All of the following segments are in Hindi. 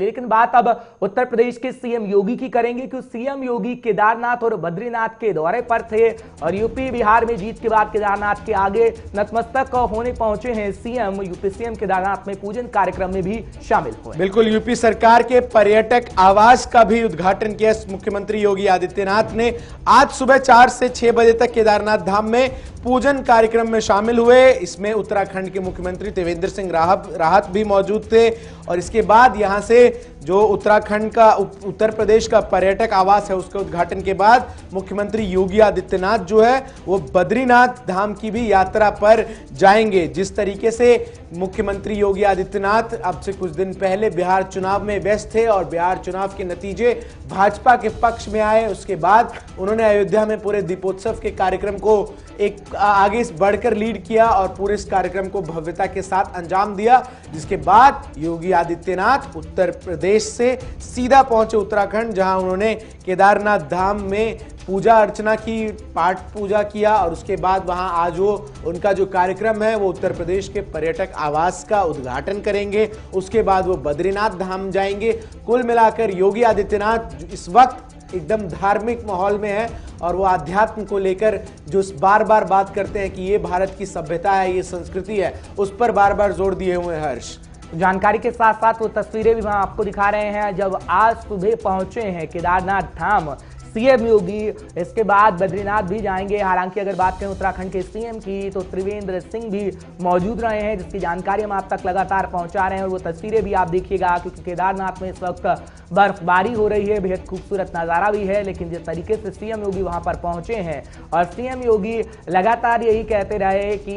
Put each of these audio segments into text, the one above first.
लेकिन बात अब उत्तर प्रदेश के सीएम योगी की करेंगे कि सीएम योगी केदारनाथ और बद्रीनाथ के दौरे पर थे और यूपी बिहार में जीत के बाद केदारनाथ के आगे नतमस्तक होने पहुंचे हैं सीएम। यूपी सीएम केदारनाथ में पूजन कार्यक्रम में भी शामिल हुए। बिल्कुल, यूपी सरकार के पर्यटक आवास का भी उद्घाटन किया मुख्यमंत्री योगी आदित्यनाथ ने। आज सुबह 4 से 6 बजे तक केदारनाथ धाम में पूजन कार्यक्रम में शामिल हुए। इसमें उत्तराखंड के मुख्यमंत्री त्रिवेंद्र सिंह रावत भी मौजूद थे और इसके बाद यहां से जो उत्तराखंड का उत्तर प्रदेश का पर्यटक आवास है उसके उद्घाटन के बाद मुख्यमंत्री योगी आदित्यनाथ जो है वो बद्रीनाथ धाम की भी यात्रा पर जाएंगे। जिस तरीके से मुख्यमंत्री योगी आदित्यनाथ अब से कुछ दिन पहले बिहार चुनाव में व्यस्त थे और बिहार चुनाव के नतीजे भाजपा के पक्ष में आए, उसके बाद उन्होंने अयोध्या में पूरे दीपोत्सव के कार्यक्रम को एक आगे बढ़कर लीड किया और पूरे इस कार्यक्रम को भव्यता के साथ अंजाम दिया। जिसके बाद योगी आदित्यनाथ उत्तर प्रदेश से सीधा पहुंचे उत्तराखंड, जहां उन्होंने केदारनाथ धाम में पूजा अर्चना की, पाठ पूजा किया और उसके बाद वहां आज वो उनका जो कार्यक्रम है वो उत्तर प्रदेश के पर्यटक आवास का उद्घाटन करेंगे। उसके बाद वो बद्रीनाथ धाम जाएंगे। कुल मिलाकर योगी आदित्यनाथ इस वक्त एकदम धार्मिक माहौल में है और वो आध्यात्म को लेकर जो बार बार बात करते हैं कि ये भारत की सभ्यता है, ये संस्कृति है, उस पर बार बार जोर दिए हुए हैं। हर्ष, जानकारी के साथ साथ वो तस्वीरें भी वहां आपको दिखा रहे हैं जब आज सुबह पहुंचे हैं केदारनाथ धाम सीएम योगी। इसके बाद बद्रीनाथ भी जाएंगे। हालांकि अगर बात करें उत्तराखंड के सीएम की तो त्रिवेंद्र सिंह भी मौजूद रहे हैं, जिसकी जानकारी हम आप तक लगातार पहुंचा रहे हैं और वो तस्वीरें भी आप देखिएगा क्योंकि केदारनाथ में इस वक्त बर्फबारी हो रही है, बेहद खूबसूरत नज़ारा भी है। लेकिन जिस तरीके से सीएम योगी वहां पर पहुंचे हैं और सीएम योगी लगातार यही कहते रहे कि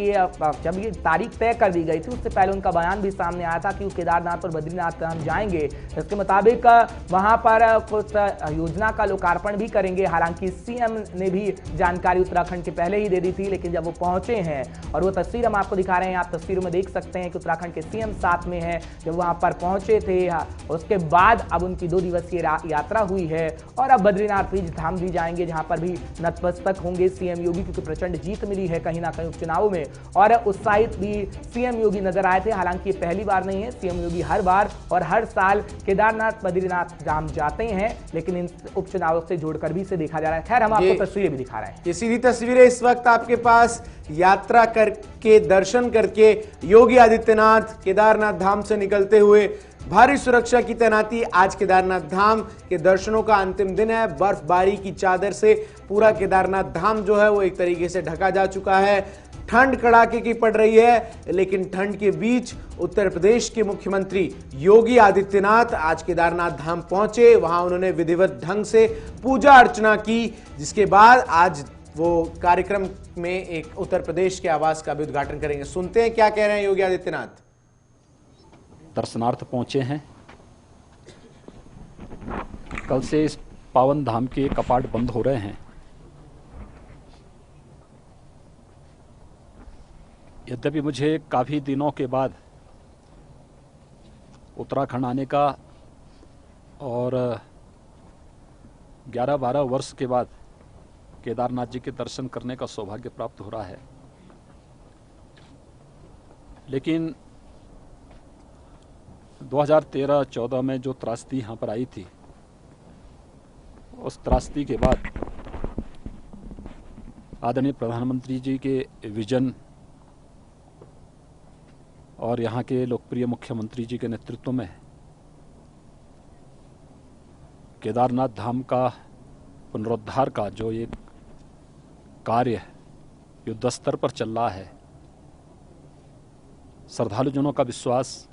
जब ये तारीख तय कर दी गई थी उससे पहले उनका बयान भी सामने आया था कि वो केदारनाथ और बद्रीनाथ धाम जाएंगे। इसके मुताबिक वहां पर कुछ योजना का लोकार्पण भी करेंगे। हालांकि सीएम ने भी जानकारी उत्तराखंड के पहले ही दे दी थी, लेकिन जब वो पहुंचे हैं और वो तस्वीर हम आपको दिखा रहे हैं, आप तस्वीरों में देख सकते हैं कि उत्तराखंड के सीएम साथ में है। जब वहां पर पहुंचे थे उसके बाद अब उनकी 2 दिवसीय यात्रा हुई है और अब बद्रीनाथ धाम भी जाएंगे, जहां पर भी नतमस्तक होंगे सीएम योगी क्योंकि प्रचंड जीत मिली है कहीं ना कहीं उपचुनाव में और उत्साहित भी सीएम योगी नजर आए थे। हालांकि ये पहली बार नहीं है, सीएम योगी हर बार और हर साल केदारनाथ बद्रीनाथ धाम जाते हैं, लेकिन इन उपचुनावों से जोड़कर भी इसे देखा जा रहा है। खैर, हम आपको तस्वीरें भी दिखा रहे हैं। ये सीधी तस्वीरें इस वक्त आपके पास यात्रा करके दर्शन करके योगी आदित्यनाथ केदारनाथ धाम से निकलते हुए। भारी सुरक्षा की तैनाती। आज केदारनाथ धाम के दर्शनों का अंतिम दिन है। बर्फबारी की चादर से पूरा केदारनाथ धाम जो है वो एक तरीके से ढका जा चुका है। ठंड कड़ाके की पड़ रही है, लेकिन ठंड के बीच उत्तर प्रदेश के मुख्यमंत्री योगी आदित्यनाथ आज केदारनाथ धाम पहुंचे। वहां उन्होंने विधिवत ढंग से पूजा अर्चना की, जिसके बाद आज वो कार्यक्रम में एक उत्तर प्रदेश के आवास का भी उद्घाटन करेंगे। सुनते हैं क्या कह रहे हैं योगी आदित्यनाथ। दर्शनार्थ पहुंचे हैं। कल से इस पावन धाम के कपाट बंद हो रहे हैं। यद्यपि मुझे काफ़ी दिनों के बाद उत्तराखंड आने का और 11-12 वर्ष के बाद केदारनाथ जी के दर्शन करने का सौभाग्य प्राप्त हो रहा है, लेकिन 2013-14 में जो त्रासदी यहाँ पर आई थी, उस त्रासदी के बाद आदरणीय प्रधानमंत्री जी के विजन और यहाँ के लोकप्रिय मुख्यमंत्री जी के नेतृत्व में केदारनाथ धाम का पुनरुद्धार का जो एक कार्य युद्ध स्तर पर चल रहा है, श्रद्धालुजनों का विश्वास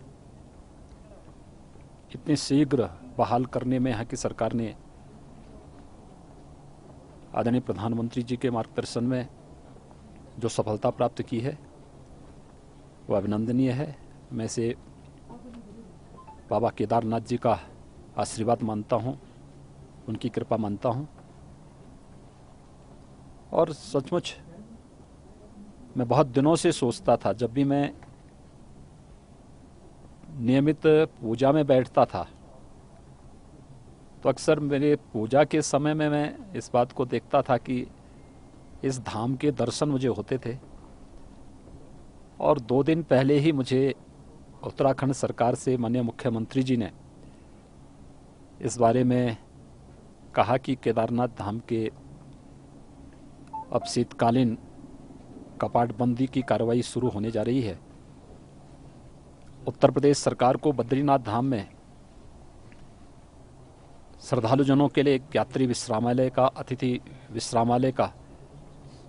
इतने शीघ्र बहाल करने में यहाँ की सरकार ने आदरणीय प्रधानमंत्री जी के मार्गदर्शन में जो सफलता प्राप्त की है वो अभिनंदनीय है। मैं इसे बाबा केदारनाथ जी का आशीर्वाद मानता हूँ, उनकी कृपा मानता हूँ और सचमुच मैं बहुत दिनों से सोचता था, जब भी मैं नियमित पूजा में बैठता था तो अक्सर मेरे पूजा के समय में मैं इस बात को देखता था कि इस धाम के दर्शन मुझे होते थे और 2 दिन पहले ही मुझे उत्तराखंड सरकार से माननीय मुख्यमंत्री जी ने इस बारे में कहा कि केदारनाथ धाम के अब शीतकालीन कपाटबंदी की कार्रवाई शुरू होने जा रही है। उत्तर प्रदेश सरकार को बद्रीनाथ धाम में श्रद्धालुजनों के लिए एक यात्री विश्रामालय का, अतिथि विश्रामालय का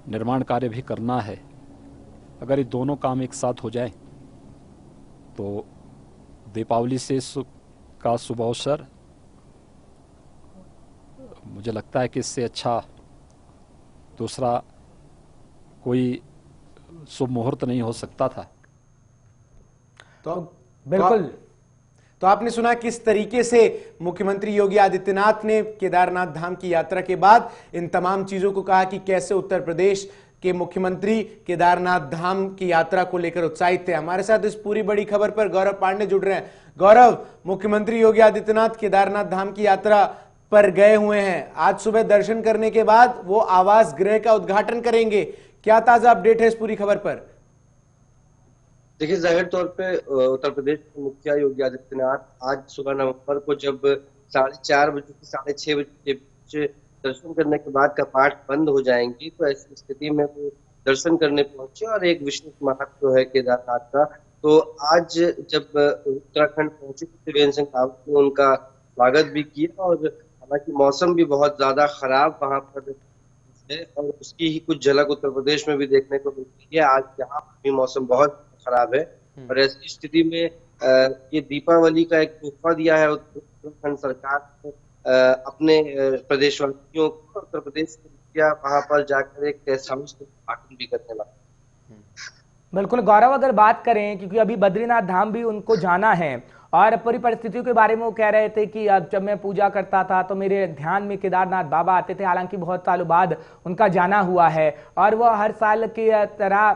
निर्माण कार्य भी करना है। अगर ये दोनों काम एक साथ हो जाए तो दीपावली से का शुभ अवसर, मुझे लगता है कि इससे अच्छा दूसरा कोई शुभ मुहूर्त नहीं हो सकता था। तो बिल्कुल। तो आपने सुना किस तरीके से मुख्यमंत्री योगी आदित्यनाथ ने केदारनाथ धाम की यात्रा के बाद इन तमाम चीजों को कहा कि कैसे उत्तर प्रदेश के मुख्यमंत्री केदारनाथ धाम की यात्रा को लेकर उत्साहित थे। हमारे साथ इस पूरी बड़ी खबर पर गौरव पांडे जुड़ रहे हैं। गौरव, मुख्यमंत्री योगी आदित्यनाथ केदारनाथ धाम की यात्रा पर गए हुए हैं। आज सुबह दर्शन करने के बाद वो आवास गृह का उद्घाटन करेंगे। क्या ताजा अपडेट है इस पूरी खबर पर? देखिए, जाहिर तौर पे उत्तर प्रदेश के मुखिया योगी आदित्यनाथ आज सुबह नवंबर को जब 4:30 बजे से 6:30 बजे के बीच दर्शन करने के बाद कपाट बंद हो जाएंगे, तो ऐसी स्थिति में वो दर्शन करने पहुंचे और एक विशेष महत्व है केदारनाथ का। तो आज जब उत्तराखंड पहुंचे त्रिवेंद्र सिंह रावत ने उनका स्वागत भी किया और हालांकि मौसम भी बहुत ज्यादा खराब वहां पर है और उसकी ही कुछ झलक उत्तर प्रदेश में भी देखने को मिलती है। आज यहाँ भी मौसम बहुत खराब है और ऐसी स्थिति में ये दीपावली का एक तोहफा दिया है उत्तराखंड सरकार ने अपने प्रदेशवासियों को। उत्तर प्रदेश के मुखिया वहां पर जाकर एक गेस्ट हाउस का उद्घाटन भी करने वाले। बिल्कुल गौरव, अगर बात करें क्योंकि अभी बद्रीनाथ धाम भी उनको जाना है और पूरी परिस्थितियों के बारे में वो कह रहे थे कि अब जब मैं पूजा करता था तो मेरे ध्यान में केदारनाथ बाबा आते थे। हालांकि बहुत सालों बाद उनका जाना हुआ है और वह हर साल की तरह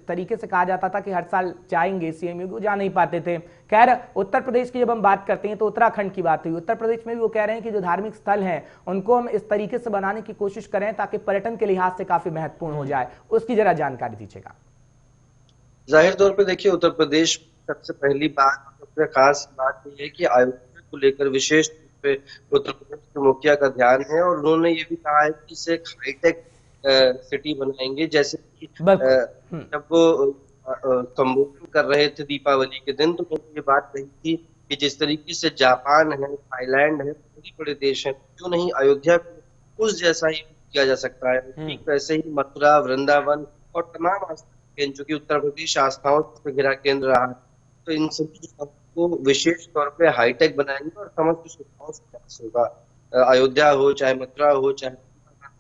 तरीके से कहा जाता था कि हर साल जाएंगे, सीएम योगी जा नहीं पाते थे। खैर, उत्तर प्रदेश की जब हम बात करते हैं तो उत्तराखंड की बात हुई। उत्तर प्रदेश में भी वो कह रहे हैं कि जो धार्मिक स्थल हैं उनको हम इस तरीके से बनाने की कोशिश करें ताकि पर्यटन के लिहाज से काफी महत्वपूर्ण हो जाए। उसकी जरा जानकारी दीजिएगा। जाहिर तौर पे देखिए, उत्तर प्रदेश सबसे पहली बात, सबसे खास बात यह है कि अयोध्या को लेकर विशेष रूप पे उत्तर प्रदेश के मुखिया का ध्यान है और उन्होंने ये भी कहा है कि इसे एक हाईटेक सिटी बनाएंगे। जैसे कि जब वो संबोधन कर रहे थे दीपावली के दिन तो उन्होंने ये बात कही थी कि जिस तरीके से जापान है, थाईलैंड है, बड़े बड़े देश हैं, क्यों नहीं अयोध्या को उस जैसा ही किया जा सकता है। ठीक वैसे ही मथुरा, वृंदावन और तमाम जो कि उत्तर प्रदेश आस्थाओं से घिरा केंद्र रहा है, तो इन सभी को विशेष तौर पे हाईटेक बनाएंगे और समस्त सुविधाओं से विकास होगा। अयोध्या हो, चाहे मथुरा हो, चाहे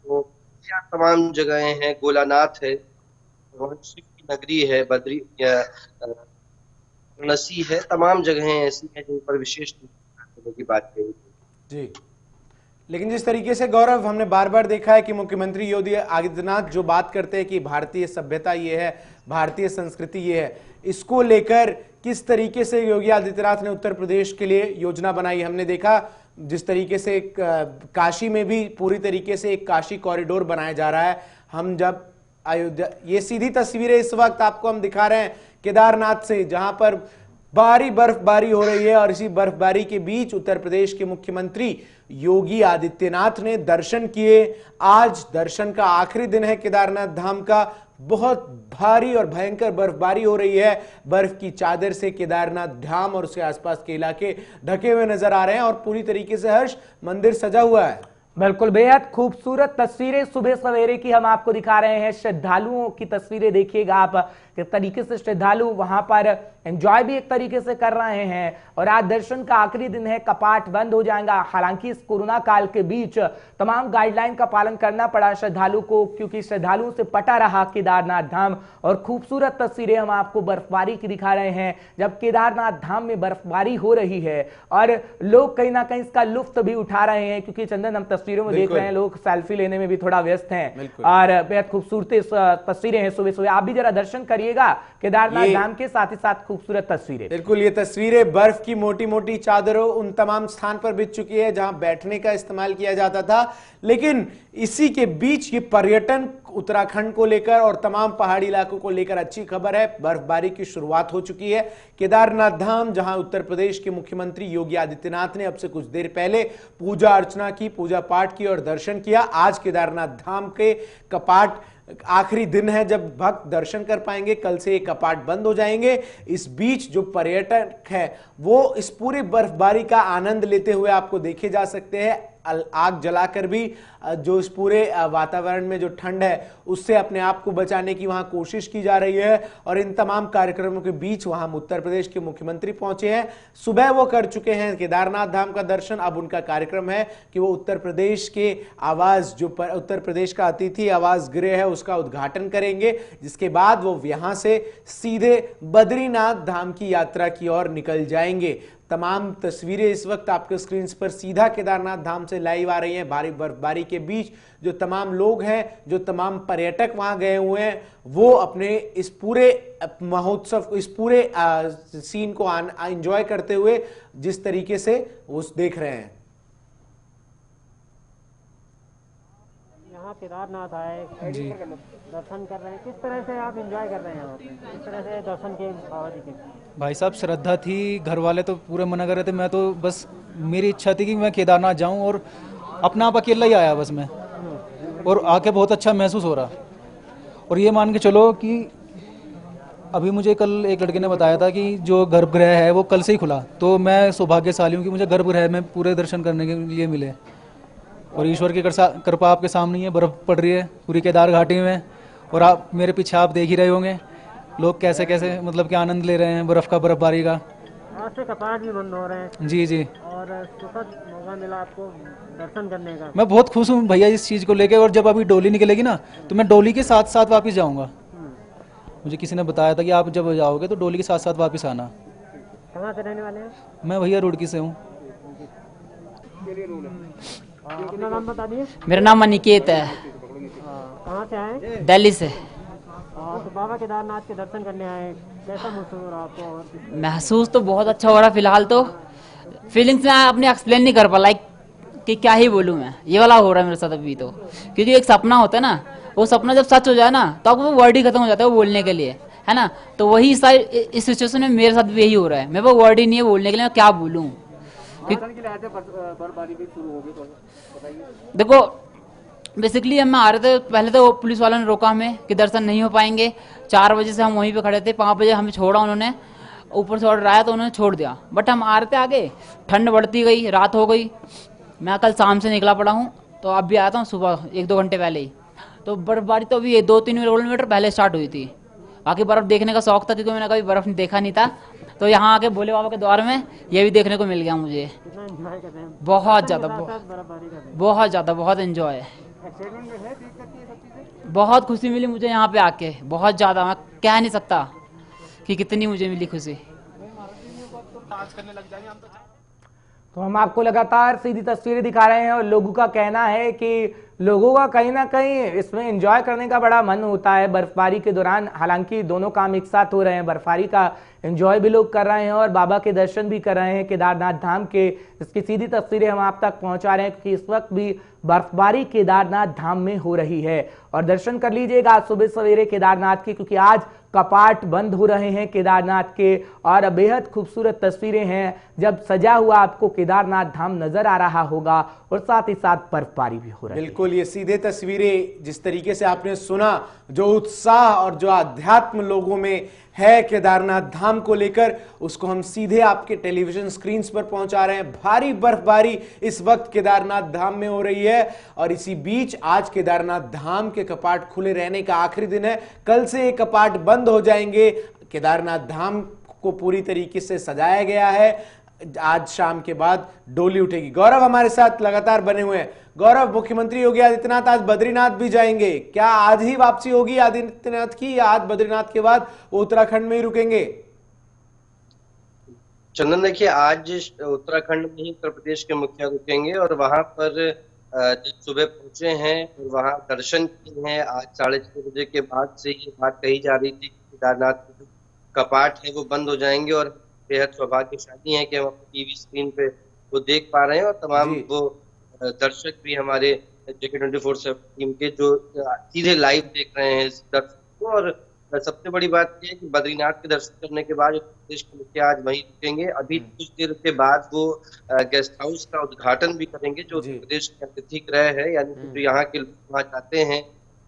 हो, या तमाम जगहें हैं, गोलानाथ है, शिव की नगरी है, बद्री नसी है, तमाम जगहें ऐसी हैं जिन पर विशेष करने की बात कही जी। लेकिन जिस तरीके से गौरव हमने बार बार देखा है कि मुख्यमंत्री योगी आदित्यनाथ जो बात करते हैं कि भारतीय सभ्यता ये है, भारतीय संस्कृति ये है, इसको लेकर किस तरीके से योगी आदित्यनाथ ने उत्तर प्रदेश के लिए योजना बनाई। हमने देखा जिस तरीके से काशी में भी पूरी तरीके से एक काशी कॉरिडोर बनाया जा रहा है। हम जब अयोध्या, ये सीधी तस्वीरें इस वक्त आपको हम दिखा रहे हैं केदारनाथ से, जहां पर भारी बर्फबारी हो रही है और इसी बर्फबारी के बीच उत्तर प्रदेश के मुख्यमंत्री योगी आदित्यनाथ ने दर्शन किए। आज दर्शन का आखिरी दिन है केदारनाथ धाम का। बहुत भारी और भयंकर बर्फबारी हो रही है। बर्फ की चादर से केदारनाथ धाम और उसके आसपास के इलाके ढके हुए नजर आ रहे हैं और पूरी तरीके से हर्ष मंदिर सजा हुआ है। बिल्कुल, बेहद खूबसूरत तस्वीरें सुबह सवेरे की हम आपको दिखा रहे हैं। श्रद्धालुओं की तस्वीरें देखिएगा आप, किस तरीके से श्रद्धालु वहां पर एंजॉय भी एक तरीके से कर रहे हैं। और आज दर्शन का आखिरी दिन है, कपाट बंद हो जाएगा। हालांकि इस कोरोना काल के बीच तमाम गाइडलाइन का पालन करना पड़ा श्रद्धालु को, क्योंकि श्रद्धालुओं से पटा रहा केदारनाथ धाम। और खूबसूरत तस्वीरें हम आपको बर्फबारी की दिखा रहे हैं, जब केदारनाथ धाम में बर्फबारी हो रही है और लोग कहीं ना कहीं इसका लुत्फ भी उठा रहे हैं। क्योंकि चंदन, हम तस्वीरों में देख रहे हैं लोग सेल्फी लेने में भी थोड़ा व्यस्त हैं और बेहद खूबसूरत तस्वीरें हैं सुबह सुबह। आप भी जरा दर्शन करिएगा केदारनाथ धाम के, साथ ही साथ खूबसूरत तस्वीरें। बिल्कुल, ये तस्वीरें बर्फ की मोटी मोटी चादरों उन तमाम स्थान पर बिछ चुकी है जहां बैठने का इस्तेमाल किया जाता था। लेकिन इसी के बीच ये पर्यटन उत्तराखंड को लेकर और तमाम पहाड़ी इलाकों को लेकर अच्छी खबर है। बर्फबारी की शुरुआत हो चुकी है। केदारनाथ धाम, जहां उत्तर प्रदेश के मुख्यमंत्री योगी आदित्यनाथ ने अब से कुछ देर पहले पूजा अर्चना की, पूजा पाठ की और दर्शन किया। आज केदारनाथ धाम के कपाट आखिरी दिन है जब भक्त दर्शन कर पाएंगे। कल से ये कपाट बंद हो जाएंगे। इस बीच जो पर्यटक है वो इस पूरी बर्फबारी का आनंद लेते हुए आपको देखे जा सकते हैं। आग जलाकर भी जो इस पूरे वातावरण में जो ठंड है उससे अपने आप को बचाने की वहां कोशिश की जा रही है। और इन तमाम कार्यक्रमों के बीच वहां उत्तर प्रदेश के मुख्यमंत्री पहुंचे हैं। सुबह वो कर चुके हैं केदारनाथ धाम का दर्शन। अब उनका कार्यक्रम है कि वो उत्तर प्रदेश के आवास, जो उत्तर प्रदेश का अतिथि आवास गृह है, उसका उद्घाटन करेंगे, जिसके बाद वो यहां से सीधे बद्रीनाथ धाम की यात्रा की ओर निकल जाएंगे। तमाम तस्वीरें इस वक्त आपके स्क्रीन पर सीधा केदारनाथ धाम से लाइव आ रही हैं। भारी बर्फबारी के बीच जो तमाम लोग हैं, जो तमाम पर्यटक वहां गए हुए हैं, वो अपने इस पूरे महोत्सव, इस पूरे सीन को एंजॉय करते हुए जिस तरीके से वो देख रहे हैं। यहाँ केदारनाथ आए जी, दर्शन कर रहे हैं, किस तरह से आप एंजॉय कर रहे हैं यहाँ पे? किस तरह से दर्शन के बाबा जी के? भाई साहब, श्रद्धा थी, घर वाले तो पूरे मना कर रहे थे। मैं तो बस, मेरी इच्छा थी कि मैं केदारनाथ जाऊं और अपना आप अकेला ही आया बस मैं, और आके बहुत अच्छा महसूस हो रहा। और ये मान के चलो कि अभी मुझे कल एक लड़के ने बताया था कि जो गर्भगृह है वो कल से ही खुला, तो मैं सौभाग्यशाली हूँ कि मुझे गर्भगृह में पूरे दर्शन करने के लिए मिले। और ईश्वर की कृपा आपके सामने ही है, बर्फ़ पड़ रही है पूरी केदार घाटी में, और आप मेरे पीछे आप देख ही रहे होंगे लोग कैसे कैसे मतलब कि आनंद ले रहे हैं बर्फबारी का। आज से कपाट भी बंद हो रहे हैं। जी जी, और सुखद मौका मिला आपको दर्शन करने का। मैं बहुत खुश हूँ भैया इस चीज़ को लेके। और जब अभी डोली निकलेगी ना, तो मैं डोली के साथ साथ वापस जाऊँगा। मुझे किसी ने बताया था कि आप जब जाओगे तो डोली के साथ साथ वापस आना। कहाँ से रहने वाले हैं? मैं भैया रुड़की से हूँ। अपना नाम बता दिए। मेरा नाम अनिकेत है। कहाँ से आए? दिल्ली से। तो बाबा केदारनाथ के दर्शन करने आए, कैसा महसूस हो रहा आपको? महसूस तो बहुत अच्छा हो रहा। फिलहाल तो फीलिंग्स मैं अपने एक्सप्लेन नहीं कर पा, लाइक कि क्या ही बोलूँ मैं, ये वाला हो रहा है मेरे साथ अभी तो। क्योंकि एक सपना होता है ना, वो सपना जब सच हो जाए ना तो वो वर्ड ही खत्म हो जाता है वो बोलने के लिए, है ना। तो वही इस सिचुएशन में मेरे साथ भी यही हो रहा है। मैं वो वर्ड ही नहीं है बोलने के लिए, मैं क्या बोलूँ। देखो बेसिकली हम आ रहे थे, पहले तो पुलिस वालों ने रोका हमें कि दर्शन नहीं हो पाएंगे। 4 बजे से हम वहीं पे खड़े थे, 5 बजे हमें छोड़ा उन्होंने, ऊपर से ऑर्डर आया तो उन्होंने छोड़ दिया। बट हम आ रहे थे आगे, ठंड बढ़ती गई, रात हो गई। मैं कल शाम से निकला पड़ा हूँ, तो अब भी आया था सुबह 1-2 घंटे पहले ही। तो बर्फबारी तो अभी 2-3 किलोमीटर पहले स्टार्ट हुई थी। बाकी बर्फ़ देखने का शौक था क्योंकि मैंने कभी बर्फ़ देखा नहीं था, तो यहाँ आके भोले बाबा के द्वार में ये भी देखने को मिल गया मुझे। कितना एंजॉय कर रहे हैं? बहुत ज़्यादा, बहुत ज़्यादा, बहुत एंजॉय है। बहुत खुशी मिली मुझे यहाँ पे आके, बहुत ज़्यादा। मैं कह नहीं सकता कि कितनी मुझे मिली खुशी। तो हम आपको लगातार सीधी तस्वीरें दिखा रहे हैं और लोगों का कहना है कि लोगों का कहीं ना कहीं इसमें एंजॉय करने का बड़ा मन होता है बर्फबारी के दौरान। हालांकि दोनों काम एक साथ हो रहे हैं, बर्फबारी का एंजॉय भी लोग कर रहे हैं और बाबा के दर्शन भी कर रहे हैं केदारनाथ धाम के। इसकी सीधी तस्वीरें हम आप तक पहुंचा रहे हैं क्योंकि इस वक्त भी बर्फबारी केदारनाथ धाम में हो रही है। और दर्शन कर लीजिएगा आज सुबह सवेरे केदारनाथ की, क्योंकि आज कपाट बंद हो रहे हैं केदारनाथ के। और बेहद खूबसूरत तस्वीरें हैं जब सजा हुआ आपको केदारनाथ धाम नजर आ रहा होगा और साथ ही साथ बर्फबारी भी हो रही है। बिल्कुल, ये सीधे तस्वीरें जिस तरीके से आपने सुना, जो उत्साह और जो आध्यात्म लोगों में है केदारनाथ धाम को लेकर, उसको हम सीधे आपके टेलीविजन स्क्रीन पर पहुंचा रहे हैं। भारी बर्फबारी इस वक्त केदारनाथ धाम में हो रही है और इसी बीच आज केदारनाथ धाम के कपाट खुले रहने का आखिरी दिन है। कल से ये कपाट बंद हो जाएंगे। केदारनाथ धाम को पूरी तरीके से सजाया गया है। आज शाम के बाद डोली उठेगी। गौरव हमारे साथ लगातार बने हुए हैं। गौरव, मुख्यमंत्री योगी आदित्यनाथ आज बद्रीनाथ भी जाएंगे, क्या आज ही वापसी होगी आदित्यनाथ की या आज बद्रीनाथ के बाद वो उत्तराखंड में ही रुकेंगे? चंदन, देखिए आज उत्तराखंड में ही उत्तर प्रदेश के मुखिया रुकेंगे और वहां पर जब सुबह पहुंचे हैं और वहां दर्शन किए हैं। आज 6:30 बजे के बाद से ये बात कही जा रही थी कि केदारनाथ के जो कपाट है वो बंद हो जाएंगे और बेहद सौभाग्यशाली है कि हम टीवी स्क्रीन पे वो देख पा रहे हैं और तमाम वो दर्शक भी हमारे JK24 टीम के, जो सीधे लाइव देख रहे हैं इस दर्शन को। और सबसे बड़ी बात यह है कि बद्रीनाथ के दर्शन करने के बाद उत्तर प्रदेश के मुखिया आज वहीं रुकेंगे। अभी कुछ देर के बाद वो गेस्ट हाउस का उद्घाटन भी करेंगे, जो उत्तर प्रदेश के अतिथि गृह है, यानी कि जो यहाँ के लोग वहाँ जाते हैं,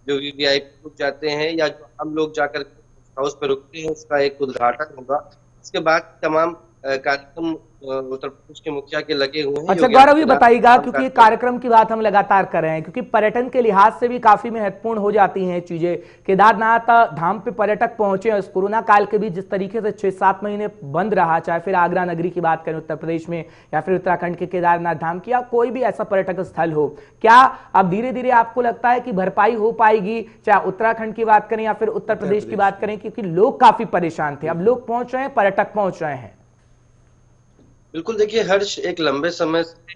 जो VVIP लोग जाते हैं या जो हम लोग जाकर गेस्ट हाउस पे रुकते हैं, उसका एक उद्घाटन होगा। इसके बाद तमाम कार्यक्रम उत्तर प्रदेश के मुखिया के लगे हुए हैं। अच्छा गौरव, ये बताइएगा, क्योंकि कार्यक्रम की बात हम लगातार कर रहे हैं, क्योंकि पर्यटन के लिहाज से भी काफी महत्वपूर्ण हो जाती हैं चीजें। केदारनाथ धाम पे पर्यटक पहुंचे और इस कोरोना काल के भी जिस तरीके से 6-7 महीने बंद रहा, चाहे फिर आगरा नगरी की बात करें उत्तर प्रदेश में या फिर उत्तराखंड के केदारनाथ धाम की, या कोई भी ऐसा पर्यटक स्थल हो, क्या अब धीरे धीरे आपको लगता है कि भरपाई हो पाएगी, चाहे उत्तराखंड की बात करें या फिर उत्तर प्रदेश की बात करें, क्योंकि लोग काफी परेशान थे, अब लोग पहुंच रहे हैं, पर्यटक पहुंच रहे हैं? बिल्कुल, देखिए हर्ष, एक लंबे समय से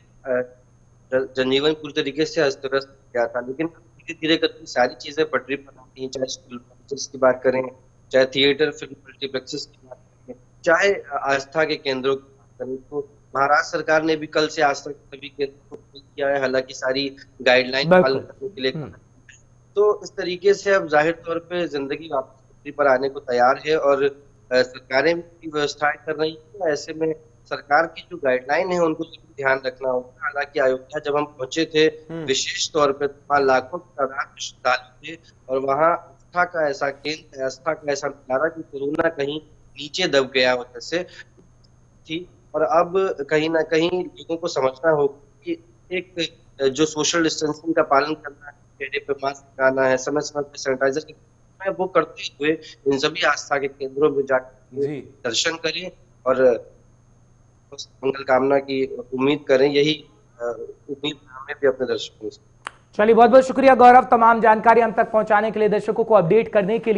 जनजीवन पूरी तरीके से अस्त व्यस्त हो गया था, लेकिन धीरे धीरे करके सारी चीजें पटरी पर आती हैं। चाहे स्कूल कॉलेजेस की बात करें, चाहे थिएटर, फिल्म, मल्टीप्लेक्सेस की बात करें, चाहे आस्था के केंद्रों की बात करें, तो महाराष्ट्र सरकार ने भी कल से आस्था के सभी केंद्रों को खोल किया है, हालांकि सारी गाइडलाइन पालन करने के लिए। तो इस तरीके से अब जाहिर तौर पे जिंदगी वापस पटरी पर आने को तैयार है और सरकारें भी व्यवस्थाएं कर रही है। ऐसे में सरकार की जो गाइडलाइन है उनको ध्यान रखना होगा। हालांकि अयोध्या जब हम पहुंचे थे, विशेष तौर पर वहाँ लाखों की तादाद में श्रद्धालु थे और वहाँ आस्था का ऐसा केंद्र, आस्था का ऐसा नजारा कि कोरोना कहीं नीचे दब गया वजह से थी। और अब कहीं ना कहीं लोगों को समझना होगा कि एक जो सोशल डिस्टेंसिंग का पालन करना है, चेहरे पे मास्क लगाना है, समय समय पर सैनिटाइजर है, वो करते हुए इन सभी आस्था के केंद्रों में जाकर दर्शन करें और मंगल कामना की उम्मीद करें। यही उम्मीद हमें भी अपने दर्शकों से। चलिए, बहुत बहुत शुक्रिया गौरव, तमाम जानकारी हम तक पहुंचाने के लिए, दर्शकों को अपडेट करने के लिए।